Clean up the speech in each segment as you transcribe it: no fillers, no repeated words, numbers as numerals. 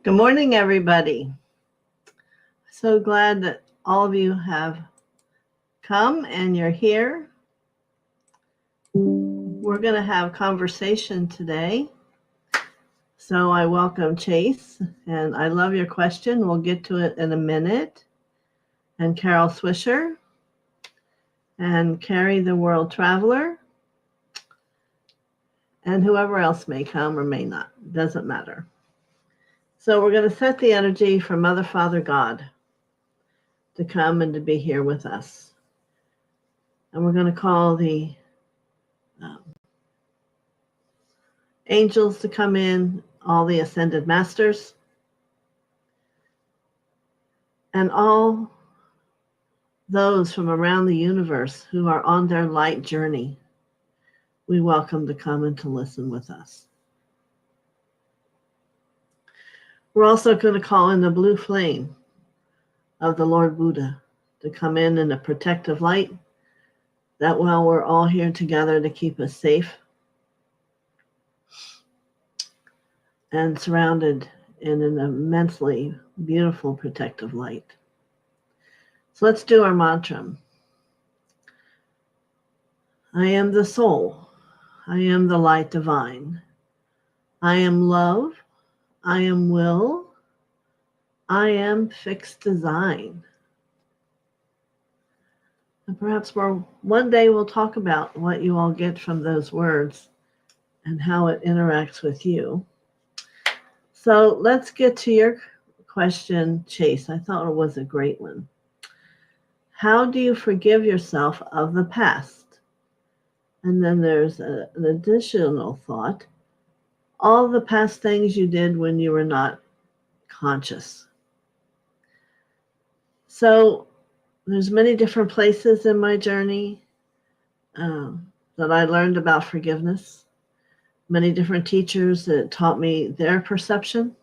Good morning, everybody. So glad that all of you have come and you're here. We're going to have conversation today. So I welcome Chase, and I love your question. We'll get to it in a minute. And Carol Swisher, and Carrie the World Traveler, and whoever else may come or may not. Doesn't matter. So we're going to set the energy for Mother, Father, God to come and to be here with us. And we're going to call the angels to come in, all the ascended masters, and all those from around the universe who are on their light journey. We welcome to come and to listen with us. We're also going to call in the blue flame of the Lord Buddha to come in a protective light, that while we're all here together to keep us safe and surrounded in an immensely beautiful protective light. So let's do our mantra. I am the soul. I am the light divine. I am love. I am will. I am fixed design. And perhaps one day we'll talk about what you all get from those words and how it interacts with you. So let's get to your question, Chase. I thought it was a great one. How do you forgive yourself of the past? And then there's an additional thought. All the past things you did when you were not conscious. So there's many different places in my journey that I learned about forgiveness. Many different teachers that taught me their perception.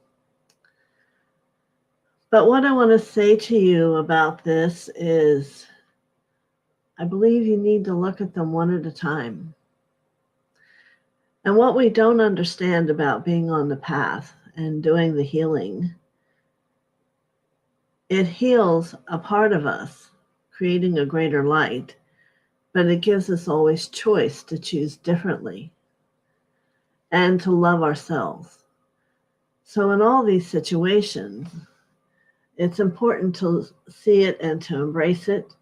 But what I want to say to you about this is, I believe you need to look at them one at a time. And what we don't understand about being on the path and doing the healing, it heals a part of us, creating a greater light, but it gives us always choice to choose differently and to love ourselves. So in all these situations, it's important to see it and to embrace it,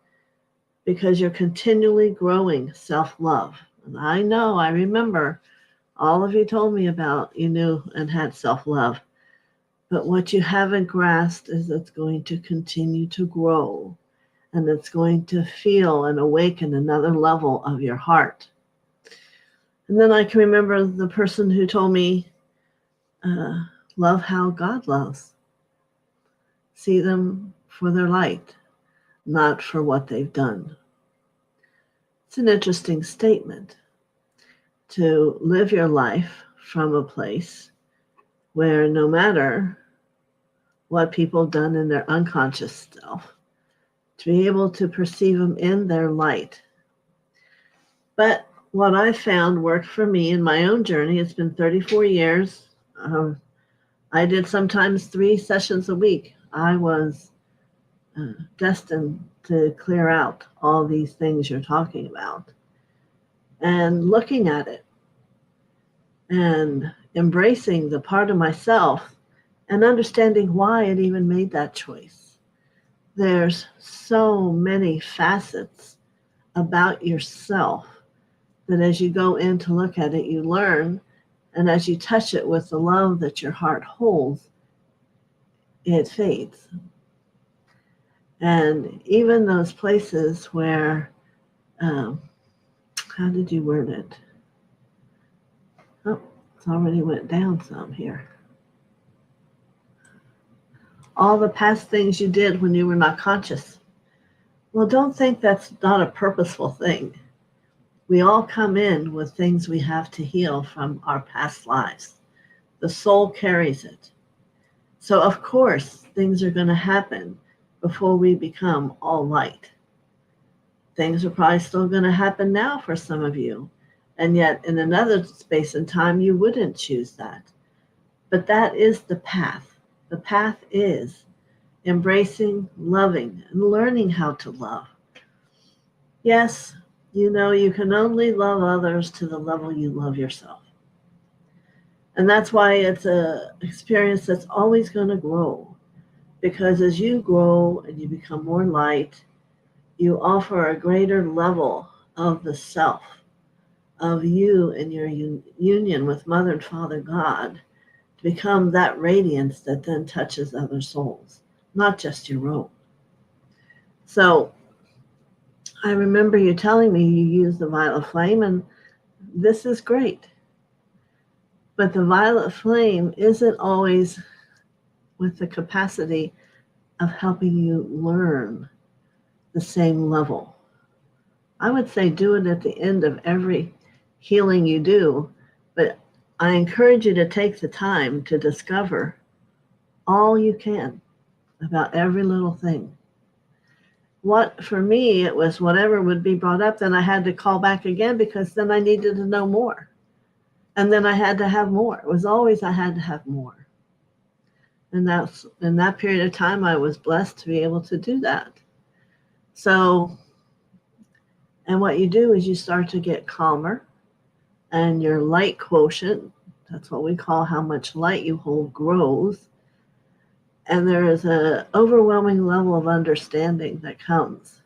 because you're continually growing self-love. And I remember all of you told me about you knew and had self-love. But what you haven't grasped is it's going to continue to grow, and it's going to feel and awaken another level of your heart. And then I can remember the person who told me, love how God loves. See them for their light, not for what they've done. It's an interesting statement to live your life from a place where no matter what people have done in their unconscious self, to be able to perceive them in their light. But what I found worked for me in my own journey, it's been 34 years. I did sometimes 3 sessions a week. I was destined to clear out all these things you're talking about. And looking at it and embracing the part of myself and understanding why it even made that choice. There's so many facets about yourself that as you go in to look at it, you learn, and as you touch it with the love that your heart holds, it fades. And even those places where, how did you word it? Oh, it's already went down some here. All the past things you did when you were not conscious. Well, don't think that's not a purposeful thing. We all come in with things we have to heal from our past lives. The soul carries it. So of course, things are going to happen before we become all light. Things are probably still going to happen now for some of you. And yet in another space and time, you wouldn't choose that. But that is the path. The path is embracing, loving, and learning how to love. Yes, you can only love others to the level you love yourself. And that's why it's an experience that's always going to grow. Because as you grow and you become more light, you offer a greater level of the self, of you and your union with Mother and Father God, to become that radiance that then touches other souls, not just your own. So I remember you telling me you use the violet flame, and this is great. But the violet flame isn't always with the capacity of helping you learn the same level. I would say do it at the end of every healing you do, but I encourage you to take the time to discover all you can about every little thing. For me, it was whatever would be brought up, then I had to call back again because then I needed to know more. And then I had to have more. It was always I had to have more. And that's in that period of time, I was blessed to be able to do that. So, and what you do is you start to get calmer, and your light quotient, that's what we call how much light you hold, grows. And there is an overwhelming level of understanding that comes.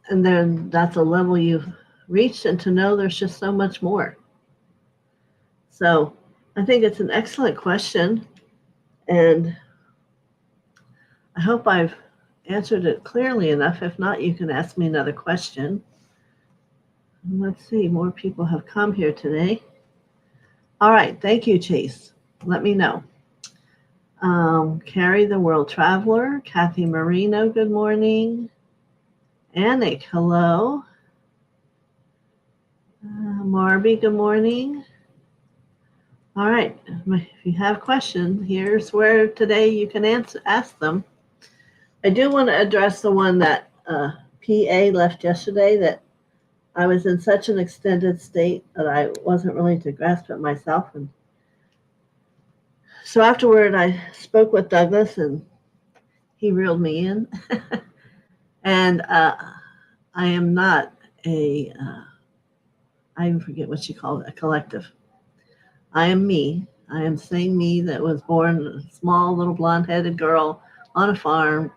And then that's a level you've reached, and to know there's just so much more. So I think it's an excellent question, and I hope I've answered it clearly enough. If not, you can ask me another question. Let's see, more people have come here today. All right, thank you, Chase. Let me know. Carrie, the World Traveler. Kathy Marino, good morning. Anik, hello. Marby, good morning. All right, if you have questions, here's where today you can ask them. I do want to address the one that PA left yesterday, that I was in such an extended state that I wasn't willing to grasp it myself. And so afterward, I spoke with Douglas, and he reeled me in. And I am not I even forget what she called it, a collective. I am me. I am saying me that was born a small little blonde-headed girl on a farm,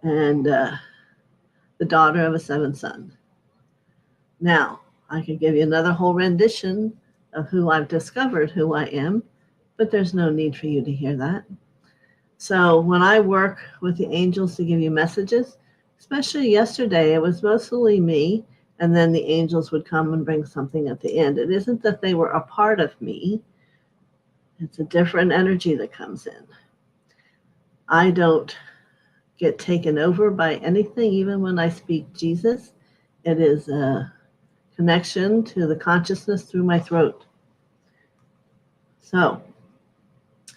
and the daughter of a seventh son. Now, I could give you another whole rendition of who I've discovered who I am, but there's no need for you to hear that. So when I work with the angels to give you messages, especially yesterday, it was mostly me, and then the angels would come and bring something at the end. It isn't that they were a part of me. It's a different energy that comes in. I don't get taken over by anything, even when I speak Jesus. It is a connection to the consciousness through my throat. So, if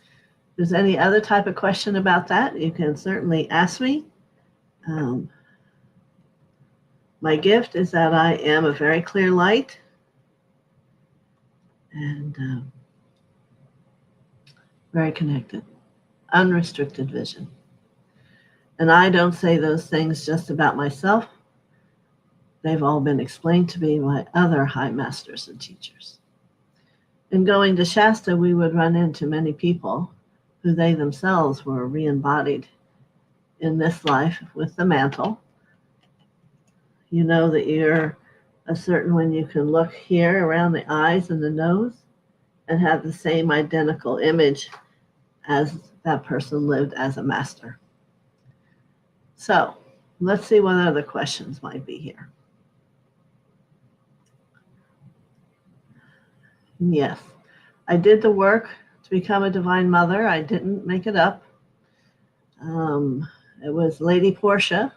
there's any other type of question about that, you can certainly ask me. My gift is that I am a very clear light, and very connected, unrestricted vision. And I don't say those things just about myself. They've all been explained to me by other high masters and teachers. In going to Shasta, we would run into many people who they themselves were re-embodied in this life with the mantle. You know that you're a certain when you can look here around the eyes and the nose and have the same identical image as that person lived as a master. So let's see what other questions might be here. Yes, I did the work to become a divine mother. I didn't make it up. It was Lady Portia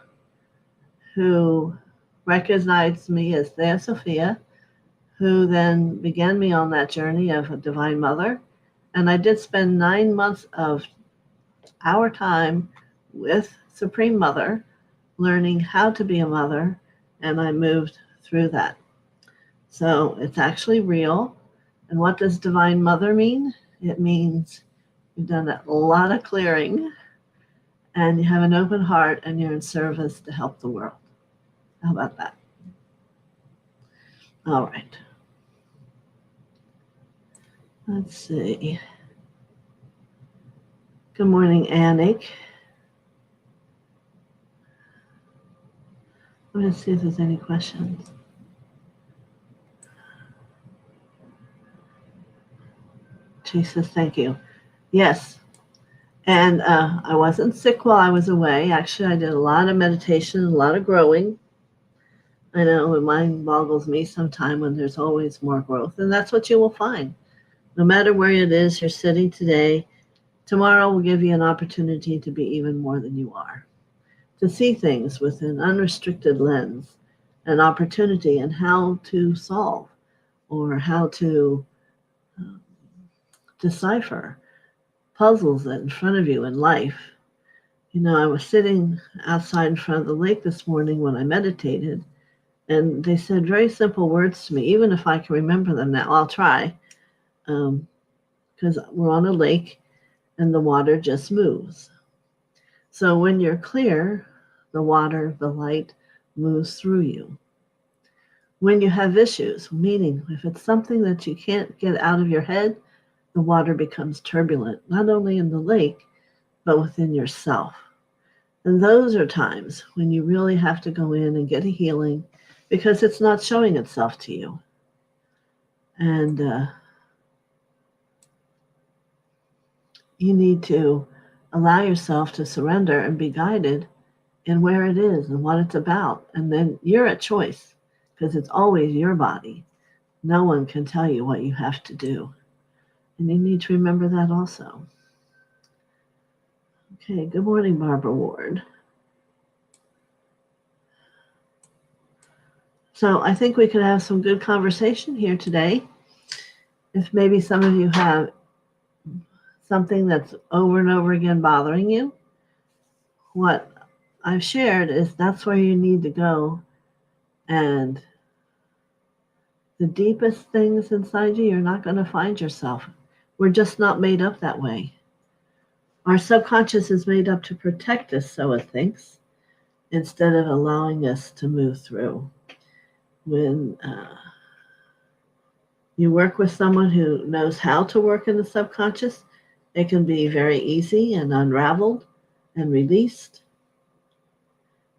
who recognized me as TheoSophia, who then began me on that journey of a divine mother. And I did spend 9 months of our time with Supreme Mother, learning how to be a mother, and I moved through that. So it's actually real. And what does divine mother mean? It means You've done a lot of clearing, and you have an open heart, and you're in service to help the world. How about that? All right. Let's see. Good morning, Anik. I'm going to see if there's any questions. Jesus, thank you. Yes. And I wasn't sick while I was away. Actually, I did a lot of meditation, a lot of growing. I know it mind boggles me sometime when there's always more growth. And that's what you will find. No matter where it is you're sitting today, tomorrow will give you an opportunity to be even more than you are. To see things with an unrestricted lens, an opportunity, and how to solve or how to decipher puzzles that in front of you in life. You know, I was sitting outside in front of the lake this morning when I meditated, and they said very simple words to me. Even if I can remember them now, I'll try, because we're on a lake and the water just moves. So when you're clear, the water, the light moves through you. When you have issues, meaning if it's something that you can't get out of your head, the water becomes turbulent, not only in the lake, but within yourself. And those are times when you really have to go in and get a healing because it's not showing itself to you. And you need to allow yourself to surrender and be guided in where it is and what it's about. And then you're at choice because it's always your body. No one can tell you what you have to do. And you need to remember that also. Okay, good morning, Barbara Ward. So I think we could have some good conversation here today. If maybe some of you have something that's over and over again bothering you, what I've shared is that's where you need to go. And the deepest things inside you, you're not going to find yourself. We're just not made up that way. Our subconscious is made up to protect us, so it thinks, instead of allowing us to move through. When you work with someone who knows how to work in the subconscious, it can be very easy and unraveled and released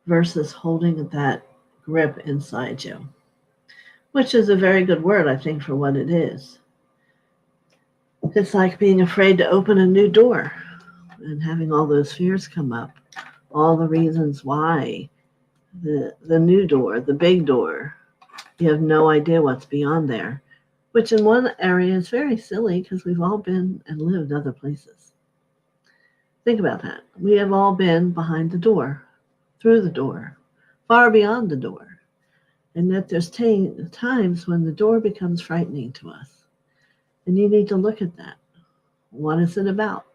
versus holding that grip inside you, which is a very good word, I think, for what it is. It's like being afraid to open a new door and having all those fears come up, all the reasons why, the new door, the big door, you have no idea what's beyond there, which in one area is very silly because we've all been and lived other places. Think about that. We have all been behind the door, through the door, far beyond the door. And that there's times when the door becomes frightening to us. And you need to look at that. What is it about?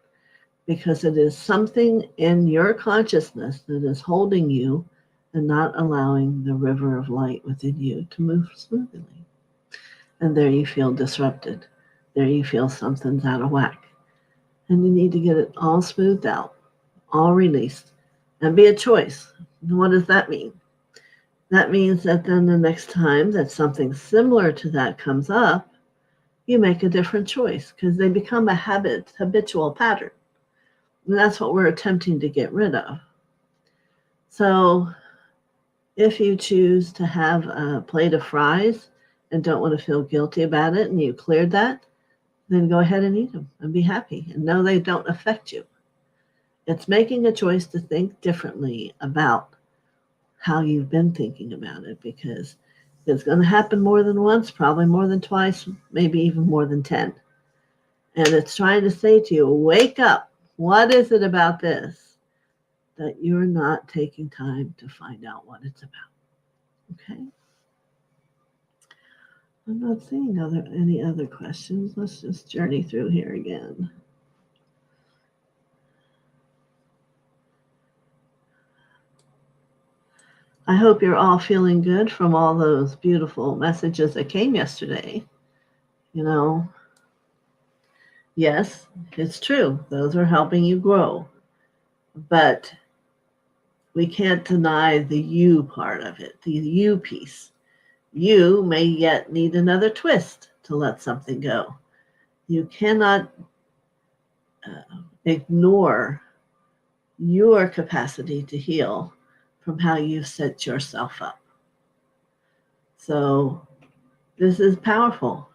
Because it is something in your consciousness that is holding you and not allowing the river of light within you to move smoothly. And there you feel disrupted. There you feel something's out of whack. And you need to get it all smoothed out, all released, and be a choice. And what does that mean? That means that then the next time that something similar to that comes up, you make a different choice because they become a habitual pattern. And that's what we're attempting to get rid of. So if you choose to have a plate of fries and don't want to feel guilty about it and you cleared that, then go ahead and eat them and be happy and know they don't affect you. It's making a choice to think differently about how you've been thinking about it because it's going to happen more than once, probably more than twice, maybe even more than 10. And it's trying to say to you, wake up. What is it about this that you're not taking time to find out what it's about? Okay? I'm not seeing any other questions. Let's just journey through here again. I hope you're all feeling good from all those beautiful messages that came yesterday. You know, Yes, it's true. Those are helping you grow. But we can't deny the you part of it, the you piece. You may yet need another twist to let something go. You cannot ignore your capacity to heal from how you've set yourself up. So this is powerful,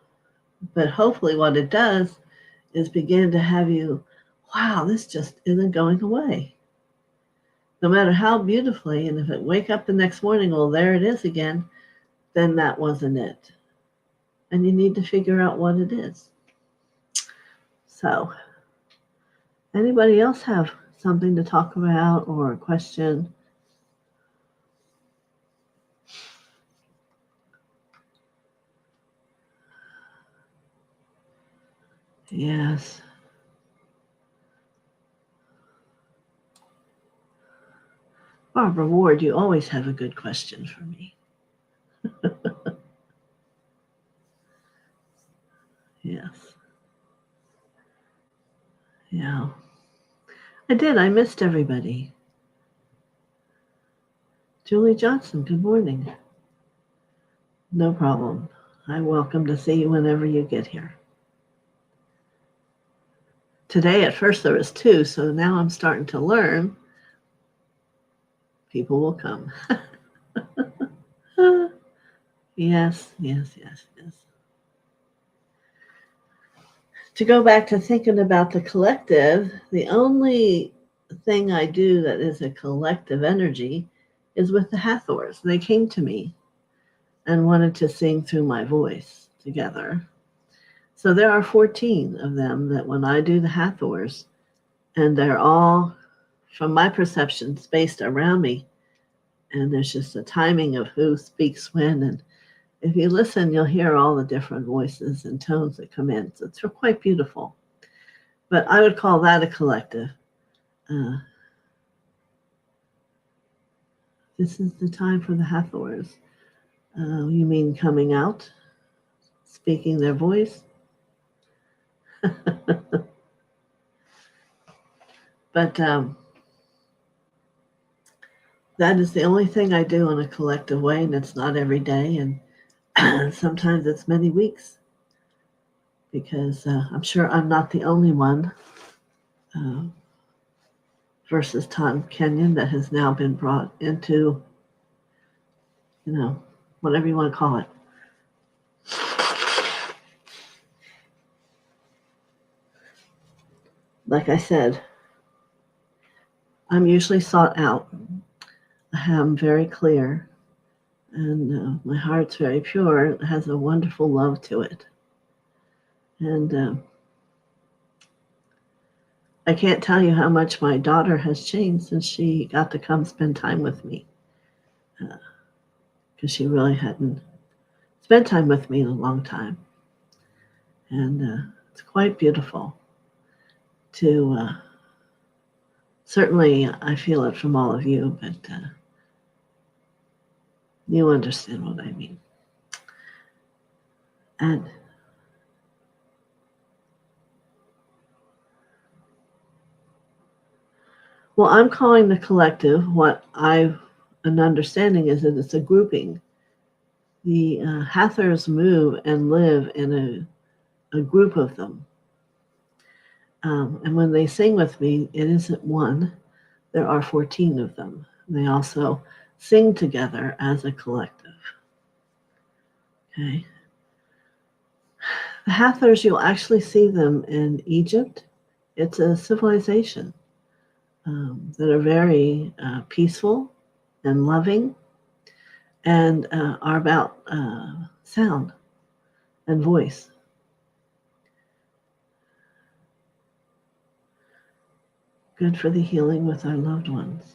but hopefully what it does is begin to have you, wow, this just isn't going away. No matter how beautifully, and if it wake up the next morning, well, there it is again, then that wasn't it. And you need to figure out what it is. So, anybody else have something to talk about or a question? Yes. Barbara Ward, you always have a good question for me. Yes. Yeah. I did. I missed everybody. Julie Johnson, good morning. No problem. I'm welcome to see you whenever you get here. Today, at first, there was 2, so now I'm starting to learn. People will come. Yes. To go back to thinking about the collective, the only thing I do that is a collective energy is with the Hathors. They came to me and wanted to sing through my voice together. So there are 14 of them that when I do the Hathors, and they're all, from my perception, spaced around me, and there's just a timing of who speaks when, and if you listen, you'll hear all the different voices and tones that come in. So it's quite beautiful. But I would call that a collective. This is the time for the Hathors. You mean coming out, speaking their voice? But that is the only thing I do in a collective way, and it's not every day, and sometimes it's many weeks, because I'm sure I'm not the only one versus Tom Kenyon that has now been brought into, whatever you want to call it. Like I said, I'm usually sought out. I'm very clear, and my heart's very pure. It has a wonderful love to it. And I can't tell you how much my daughter has changed since she got to come spend time with me. Because she really hadn't spent time with me in a long time. And it's quite beautiful to, certainly I feel it from all of you, but you understand what I mean. And well, I'm calling the collective what an understanding is that it's a grouping. The Hathors move and live in a group of them. And when they sing with me, it isn't one. There are 14 of them. They also sing together as a collective. Okay. The Hathors, you'll actually see them in Egypt. It's a civilization that are very peaceful and loving, and are about sound and voice. Good for the healing with our loved ones.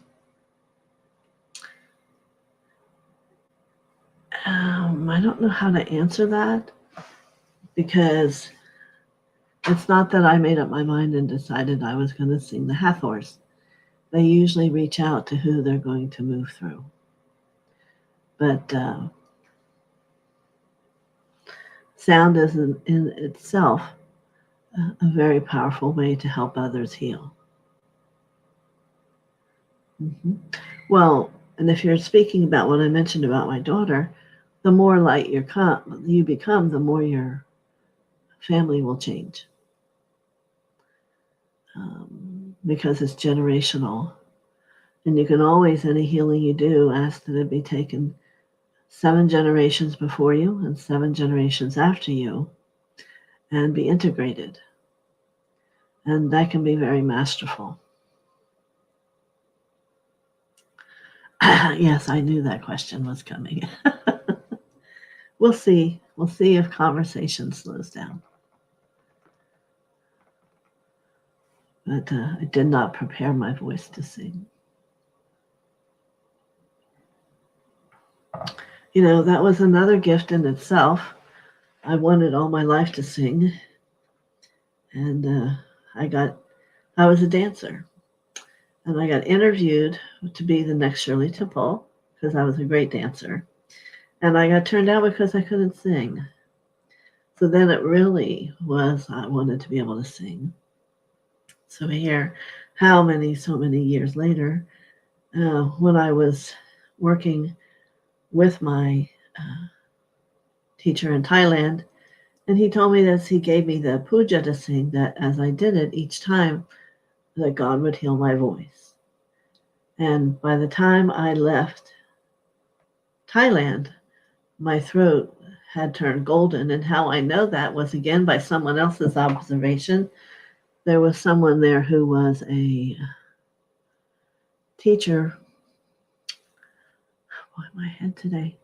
I don't know how to answer that, because it's not that I made up my mind and decided I was going to sing the Hathors. They usually reach out to who they're going to move through. But sound is in itself a very powerful way to help others heal. Hmm. Well, and if you're speaking about what I mentioned about my daughter, the more light you become, the more your family will change, because it's generational. And you can always, any healing you do, ask that it be taken 7 generations before you and 7 generations after you and be integrated. And that can be very masterful. Yes, I knew that question was coming. We'll see. We'll see if conversation slows down. But I did not prepare my voice to sing. You know, that was another gift in itself. I wanted all my life to sing. And I was a dancer. And I got interviewed to be the next Shirley Temple because I was a great dancer. And I got turned out because I couldn't sing. So then it really was, I wanted to be able to sing. So here, so many years later, when I was working with my teacher in Thailand, and he told me that he gave me the puja to sing, that as I did it each time, that God would heal my voice. And by the time I left Thailand, my throat had turned golden. And how I know that was, again, by someone else's observation. There was someone there who was a teacher. Boy, my head today.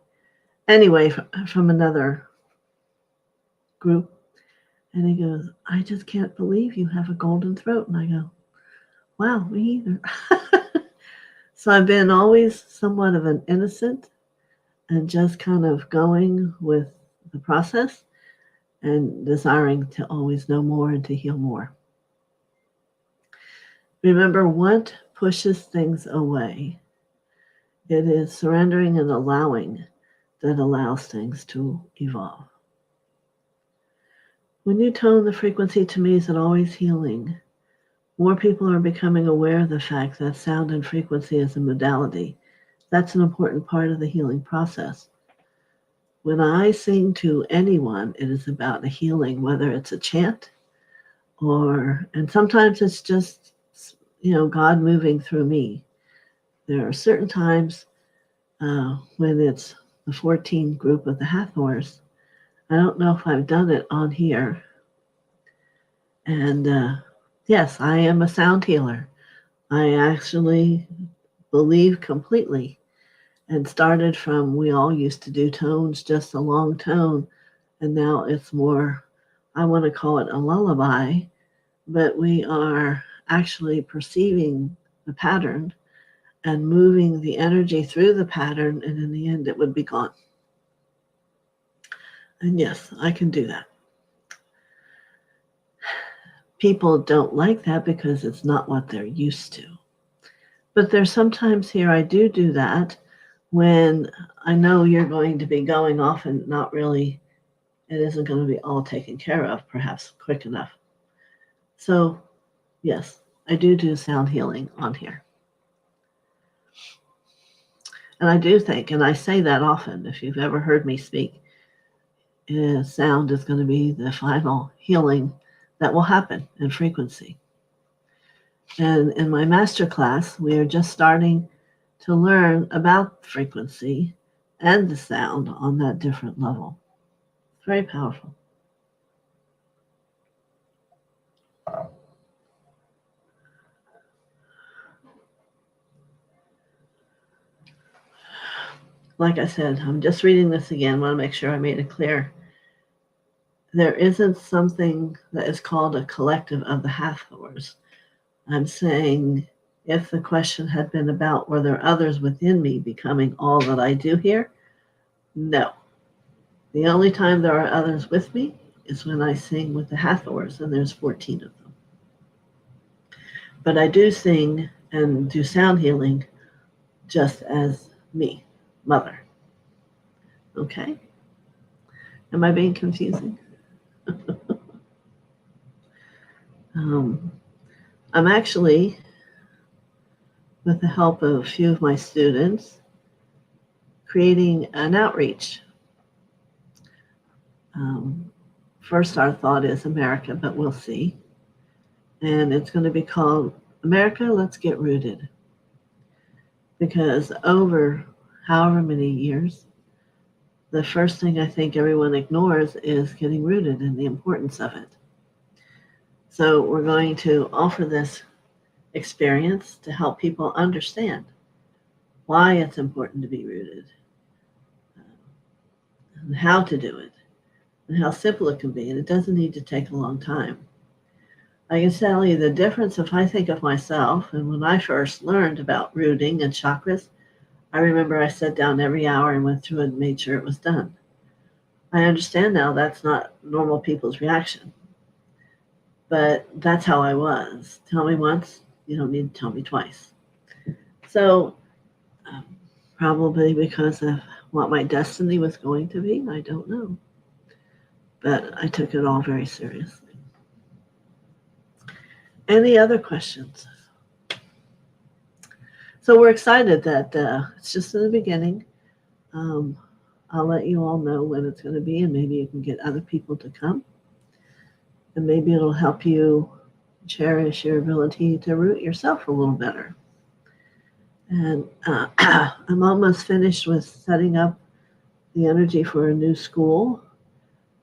Anyway, from another group. And he goes, I just can't believe you have a golden throat. And I go, wow, me either. So I've been always somewhat of an innocent and just kind of going with the process and desiring to always know more and to heal more. Remember, what pushes things away? It is surrendering and allowing that allows things to evolve. When you tone the frequency, to me, is it always healing? More people are becoming aware of the fact that sound and frequency is a modality. That's an important part of the healing process. When I sing to anyone, it is about a healing, whether it's a chant and sometimes it's just, God moving through me. There are certain times when it's the 14 group of the Hathors. I don't know if I've done it on here. And yes, I am a sound healer. I actually believe completely, and started from, we all used to do tones, just a long tone. And now it's more, I want to call it a lullaby, but we are actually perceiving the pattern and moving the energy through the pattern, and in the end, it would be gone. And yes, I can do that. People don't like that because it's not what they're used to. But there's sometimes here I do that when I know you're going to be going off and not really, it isn't going to be all taken care of, perhaps quick enough. So, yes, I do sound healing on here. And I do think, and I say that often, if you've ever heard me speak, sound is going to be the final healing that will happen in frequency. And in my master class, we are just starting to learn about frequency and the sound on that different level. It's very powerful. Like I said, I'm just reading this again. I want to make sure I made it clear. There isn't something that is called a collective of the Hathors. I'm saying, if the question had been about were there others within me becoming all that I do here, no. The only time there are others with me is when I sing with the Hathors, and there's 14 of them. But I do sing and do sound healing just as me, Mother. Okay? Am I being confusing? I'm actually, with the help of a few of my students, creating an outreach. First, our thought is America, but we'll see. And it's going to be called America, Let's Get Rooted. Because over however many years, the first thing I think everyone ignores is getting rooted and the importance of it. So we're going to offer this experience to help people understand why it's important to be rooted, and how to do it, and how simple it can be. And it doesn't need to take a long time. I can tell you the difference if I think of myself, and when I first learned about rooting and chakras, I remember I sat down every hour and went through it and made sure it was done. I understand now that's not normal people's reaction, but that's how I was. Tell me once, you don't need to tell me twice. So probably because of what my destiny was going to be, I don't know. But I took it all very seriously. Any other questions? So we're excited that it's just in the beginning. I'll let you all know when it's going to be, and maybe you can get other people to come. And maybe it'll help you cherish your ability to root yourself a little better. And I'm almost finished with setting up the energy for a new school.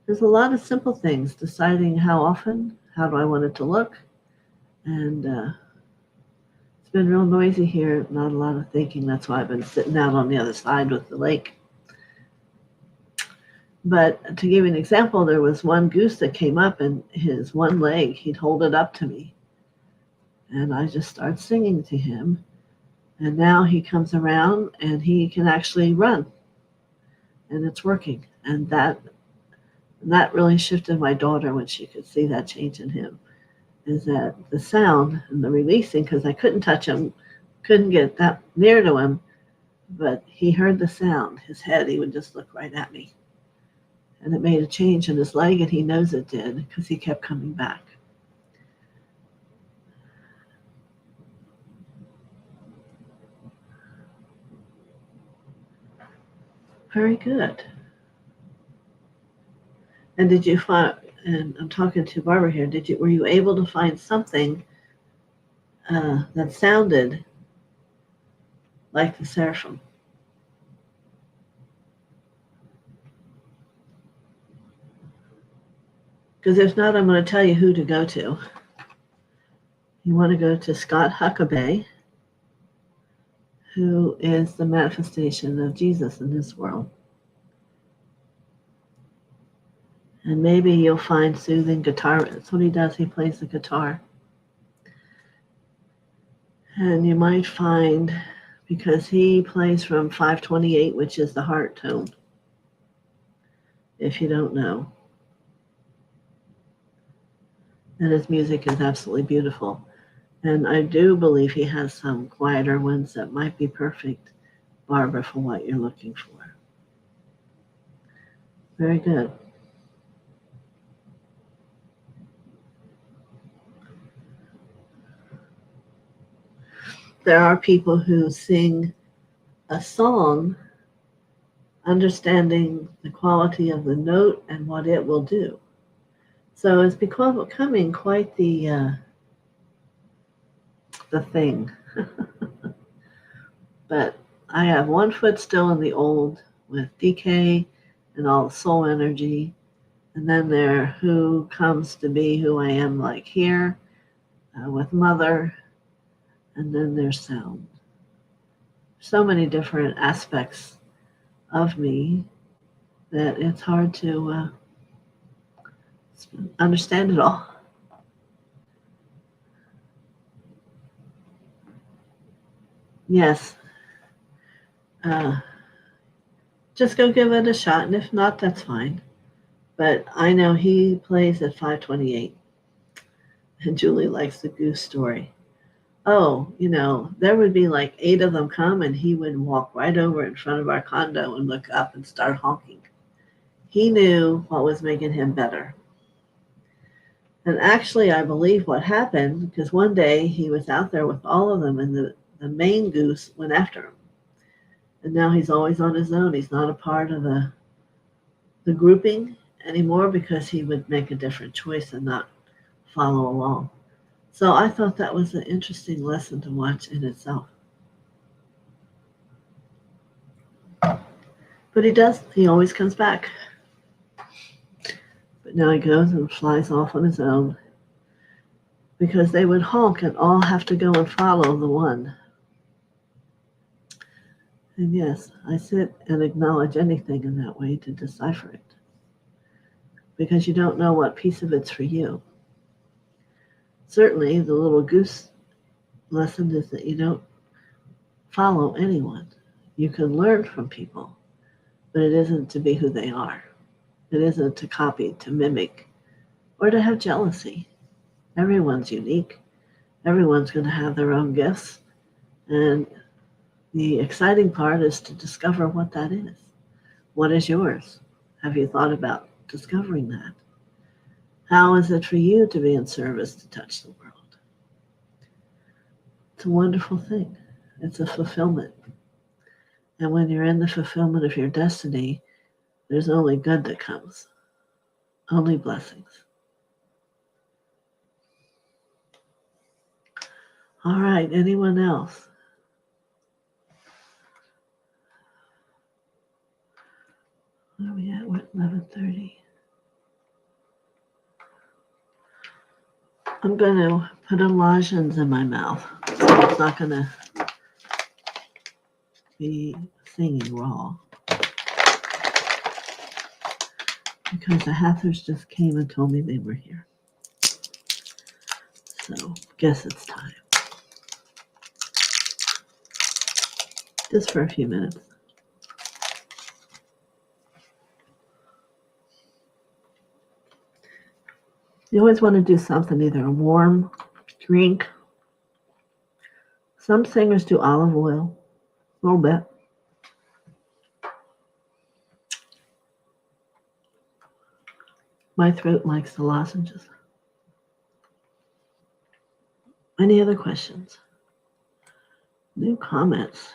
There's a lot of simple things, deciding how often, how do I want it to look. And it's been real noisy here, not a lot of thinking. That's why I've been sitting out on the other side with the lake. But to give you an example, there was one goose that came up, and his one leg, he'd hold it up to me. And I just started singing to him. And now he comes around and he can actually run. And it's working. And that really shifted my daughter when she could see that change in him. Is that the sound and the releasing, because I couldn't touch him, couldn't get that near to him, but he heard the sound. His head, he would just look right at me. And it made a change in his leg, and he knows it did because he kept coming back. Very good. And did you find, and I'm talking to Barbara here, were you able to find something that sounded like the seraphim? Because if not, I'm going to tell you who to go to. You want to go to Scott Huckabee, who is the manifestation of Jesus in this world. And maybe you'll find soothing guitar. That's what he does. He plays the guitar. And you might find, because he plays from 528, which is the heart tone, if you don't know. And his music is absolutely beautiful. And I do believe he has some quieter ones that might be perfect, Barbara, for what you're looking for. Very good. There are people who sing a song understanding the quality of the note and what it will do. So it's becoming quite the thing. But I have one foot still in the old with DK and all the soul energy. And then there who comes to be who I am, like here with Mother. And then there's sound. So many different aspects of me that it's hard to understand it all. Yes. Just go give it a shot, and if not, that's fine. But I know he plays at 528, and Julie likes the goose story. Oh, there would be like 8 of them come, and he would walk right over in front of our condo and look up and start honking. He knew what was making him better. And actually, I believe what happened, because one day he was out there with all of them, and the main goose went after him. And now he's always on his own. He's not a part of the grouping anymore because he would make a different choice and not follow along. So I thought that was an interesting lesson to watch in itself. But he does. He always comes back. But now he goes and flies off on his own because they would honk and all have to go and follow the one. And yes, I sit and acknowledge anything in that way to decipher it because you don't know what piece of it's for you. Certainly, the little goose lesson is that you don't follow anyone. You can learn from people, but it isn't to be who they are. It isn't to copy, to mimic, or to have jealousy. Everyone's unique. Everyone's going to have their own gifts. And the exciting part is to discover what that is. What is yours? Have you thought about discovering that? How is it for you to be in service to touch the world? It's a wonderful thing. It's a fulfillment. And when you're in the fulfillment of your destiny, there's only good that comes, only blessings. All right, anyone else? Where are we at? We're at 11:30. I'm going to put a lozenge in my mouth. So it's not going to be singing raw. Because the Hathors just came and told me they were here. So, guess it's time. Just for a few minutes. You always want to do something, either a warm drink. Some singers do olive oil, a little bit. My throat likes the lozenges. Any other questions? New comments?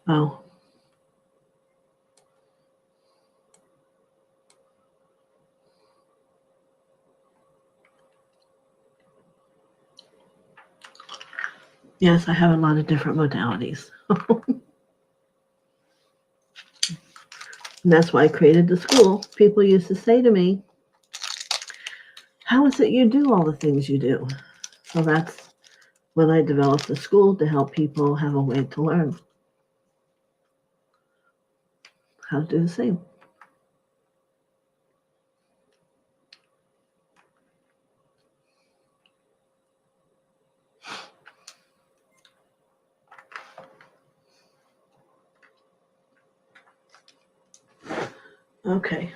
Oh. Yes, I have a lot of different modalities. And that's why I created the school. People used to say to me, how is it you do all the things you do? So that's when I developed the school to help people have a way to learn how to do the same. Okay.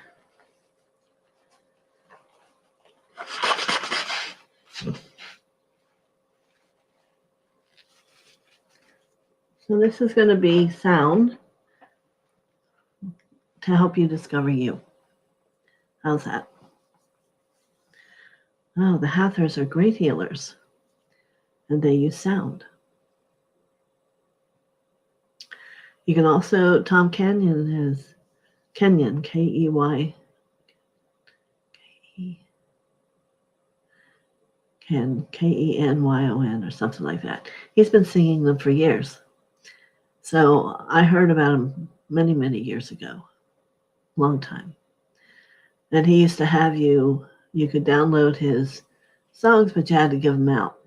So this is going to be sound to help you discover you. How's that? Oh, the Hathors are great healers, and they use sound. You can also, Tom Kenyon is Kenyon, Key, Kenyon, or something like that. He's been singing them for years. So I heard about him many, many years ago, long time. And he used to have you could download his songs, but you had to give them out.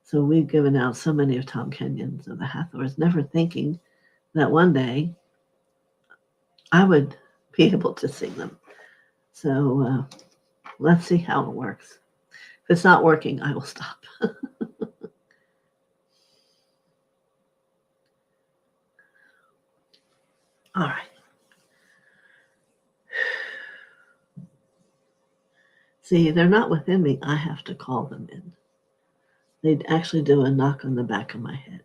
So we've given out so many of Tom Kenyon's of the Hathors, never thinking that one day I would be able to sing them. So let's see how it works. If it's not working, I will stop. All right. See, they're not within me. I have to call them in. They actually do a knock on the back of my head.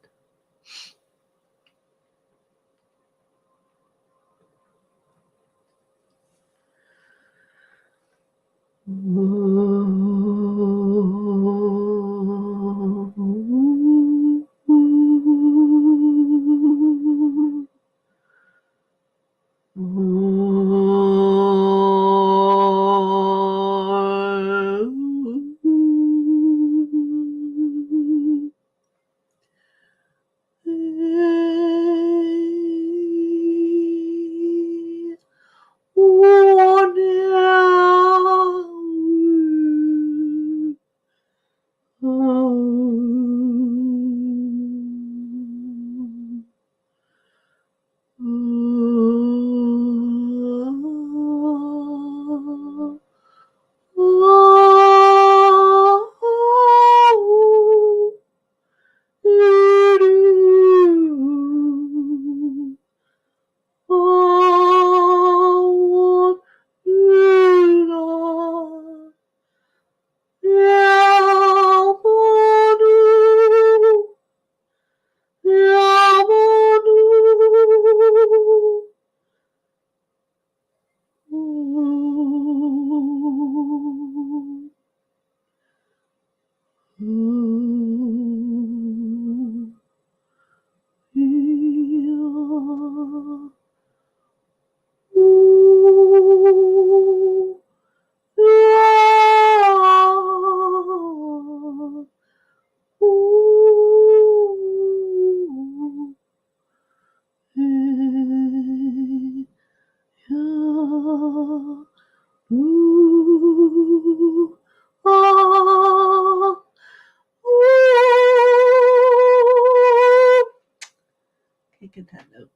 Can't get that note.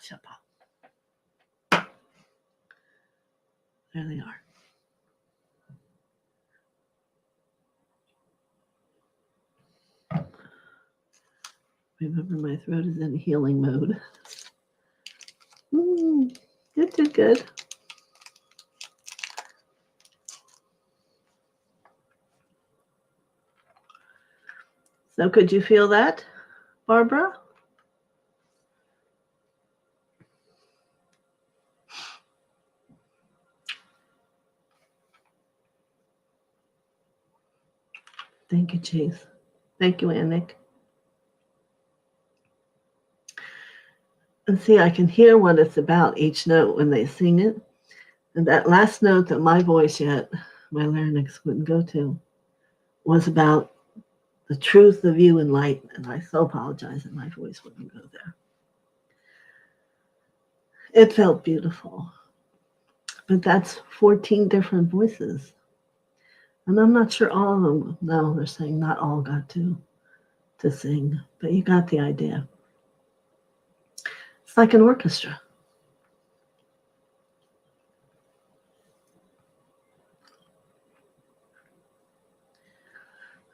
Shut up. There they are. Remember, my throat is in healing mode. Good. So could you feel that, Barbara? Thank you, Chase. Thank you, Annick. And see, I can hear what it's about each note when they sing it. And that last note that my voice yet, my larynx wouldn't go to, was about the truth of you and light. And I so apologize that my voice wouldn't go there. It felt beautiful. But that's 14 different voices. And I'm not sure all of them, no, they're saying not all got to sing, but you got the idea. It's like an orchestra.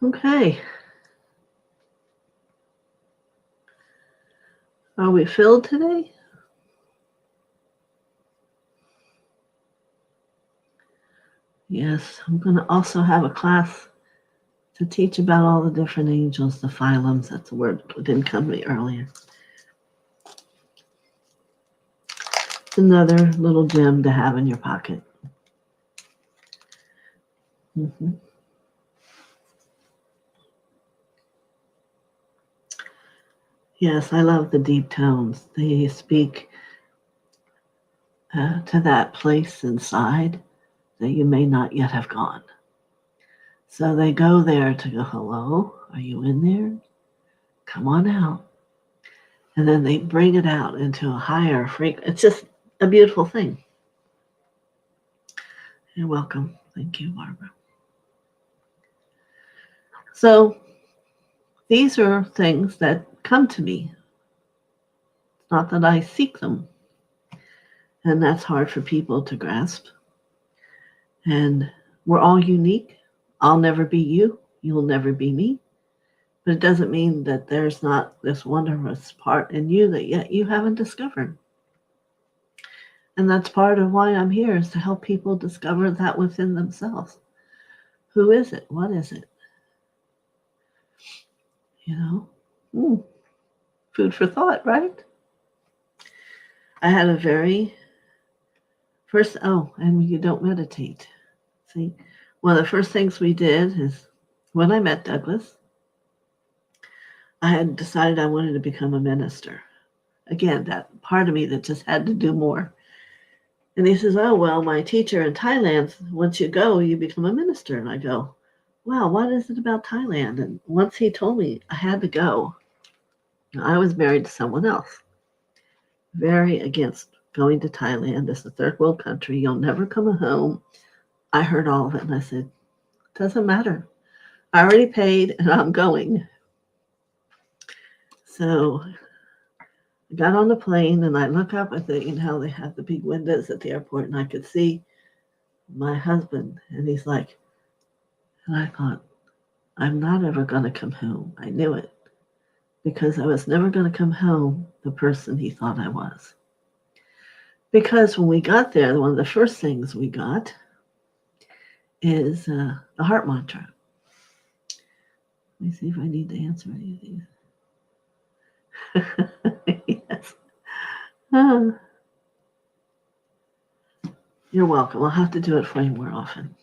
Okay. Are we filled today? Yes, I'm going to also have a class to teach about all the different angels, the phylums. That's a word that didn't come to me earlier. It's another little gem to have in your pocket. Mm-hmm. Yes, I love the deep tones. They speak to that place inside that you may not yet have gone. So they go there to go, hello, are you in there? Come on out. And then they bring it out into a higher frequency. It's just a beautiful thing. You're welcome. Thank you, Barbara. So these are things that come to me. It's not that I seek them. And that's hard for people to grasp. And we're all unique. I'll never be you. You'll never be me. But it doesn't mean that there's not this wondrous part in you that yet you haven't discovered. And that's part of why I'm here, is to help people discover that within themselves. Who is it? What is it? Food for thought, right? I had and you don't meditate. See, One of the first things we did is when I met Douglas, I had decided I wanted to become a minister. Again, that part of me that just had to do more. And he says, oh, well, my teacher in Thailand, once you go, you become a minister. And I go, wow, what is it about Thailand? And once he told me I had to go, I was married to someone else. Very against going to Thailand. It's a third world country. You'll never come home. I heard all of it and I said, doesn't matter. I already paid and I'm going. So I got on the plane and I look up at how they have the big windows at the airport and I could see my husband and he's like, and I thought, I'm not ever going to come home. I knew it because I was never going to come home the person he thought I was. Because when we got there, one of the first things we got is the heart mantra. Let me see if I need to answer any of these. Yes. You're welcome. I'll have to do it for you more often.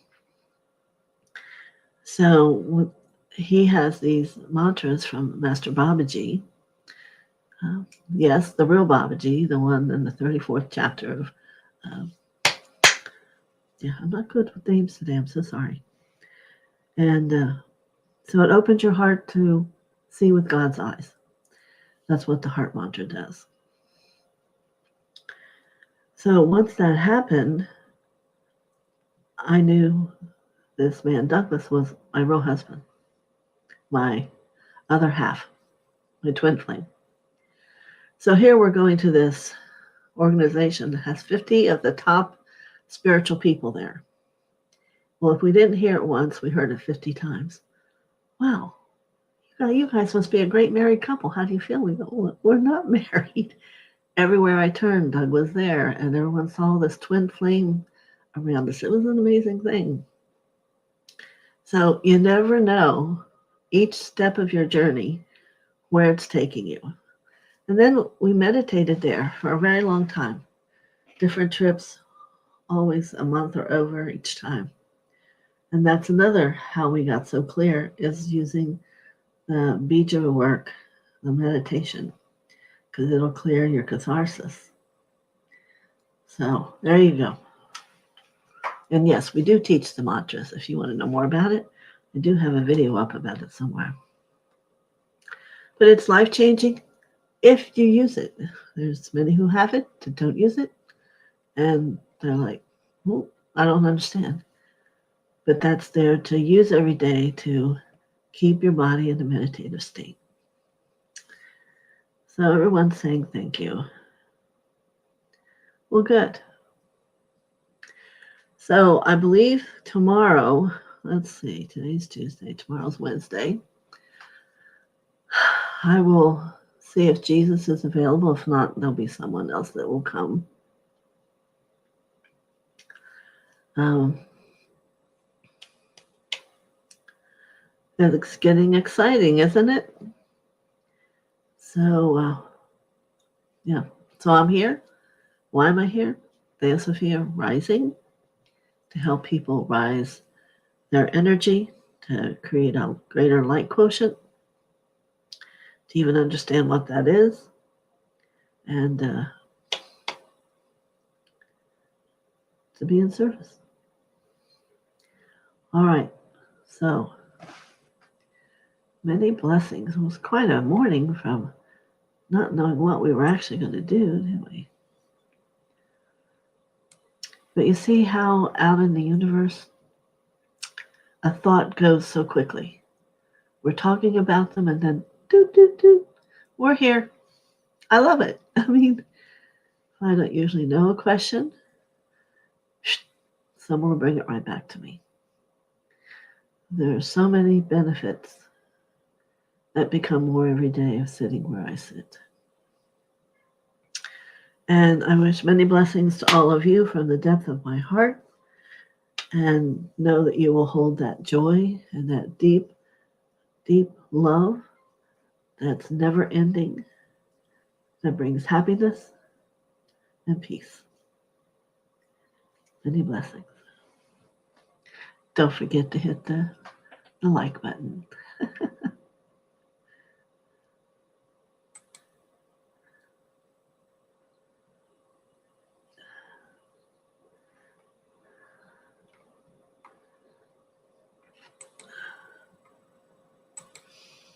So he has these mantras from Master Babaji. Yes, the real Babaji, the one in the 34th chapter of I'm not good with names today. I'm so sorry. And so it opens your heart to see with God's eyes. That's what the heart mantra does. So once that happened, I knew this man, Douglas, was my real husband, my other half, my twin flame. So here we're going to this organization that has 50 of the top spiritual people there. Well, if we didn't hear it once, we heard it 50 times. Wow, you guys must be a great married couple. How do you feel? We go, well, we're not married. Everywhere I turned, Doug was there, and everyone saw this twin flame around us. It was an amazing thing. So you never know each step of your journey where it's taking you. And then we meditated there for a very long time. Different trips, always a month or over each time. And that's another how we got so clear is using the bija work, the meditation, because it'll clear your catharsis. So there you go. And yes, we do teach the mantras. If you want to know more about it, I do have a video up about it somewhere. But it's life-changing if you use it. There's many who have it that don't use it. And they're like, well, I don't understand. But that's there to use every day to keep your body in a meditative state. So everyone's saying thank you. Well, good. So I believe tomorrow, let's see, today's Tuesday, tomorrow's Wednesday. I will see if Jesus is available. If not, there'll be someone else that will come. It's getting exciting, isn't it? So, yeah. So I'm here. Why am I here? TheoSophia Rising, to help people rise their energy, to create a greater light quotient, to even understand what that is, and to be in service. All right. So, many blessings. It was quite a morning from not knowing what we were actually going to do, didn't we? But you see how out in the universe, a thought goes so quickly. We're talking about them and then, we're here. I love it. I mean, I don't usually know a question. Someone will bring it right back to me. There are so many benefits that become more every day of sitting where I sit. And I wish many blessings to all of you from the depth of my heart, and know that you will hold that joy and that deep, deep love that's never ending, that brings happiness and peace. Many blessings. Don't forget to hit the like button.